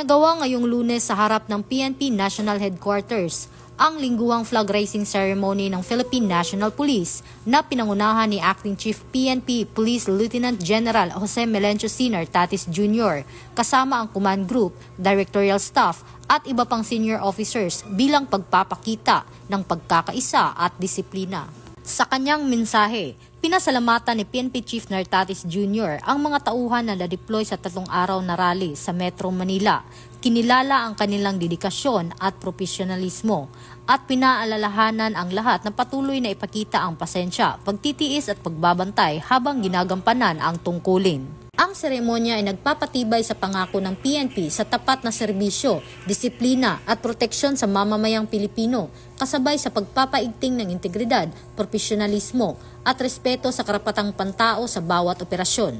Isinagawa ngayong Lunes sa harap ng PNP National Headquarters ang lingguhang flag raising ceremony ng Philippine National Police na pinangunahan ni Acting Chief PNP Police Lieutenant General Jose Melencio Sr. Tatis Jr. kasama ang command group, directorial staff at iba pang senior officers bilang pagpapakita ng pagkakaisa at disiplina. Sa kanyang mensahe, pinasalamatan ni PNP Chief Nartatis Jr. ang mga tauhan na na-deploy sa 3 araw na rally sa Metro Manila. Kinilala ang kanilang dedikasyon at profesionalismo at pinaalalahanan ang lahat na patuloy na ipakita ang pasensya, pagtitiis at pagbabantay habang ginagampanan ang tungkulin. Ang seremonya ay nagpapatibay sa pangako ng PNP sa tapat na serbisyo, disiplina at proteksyon sa mamamayang Pilipino, kasabay sa pagpapaigting ng integridad, profesionalismo at respeto sa karapatang pantao sa bawat operasyon.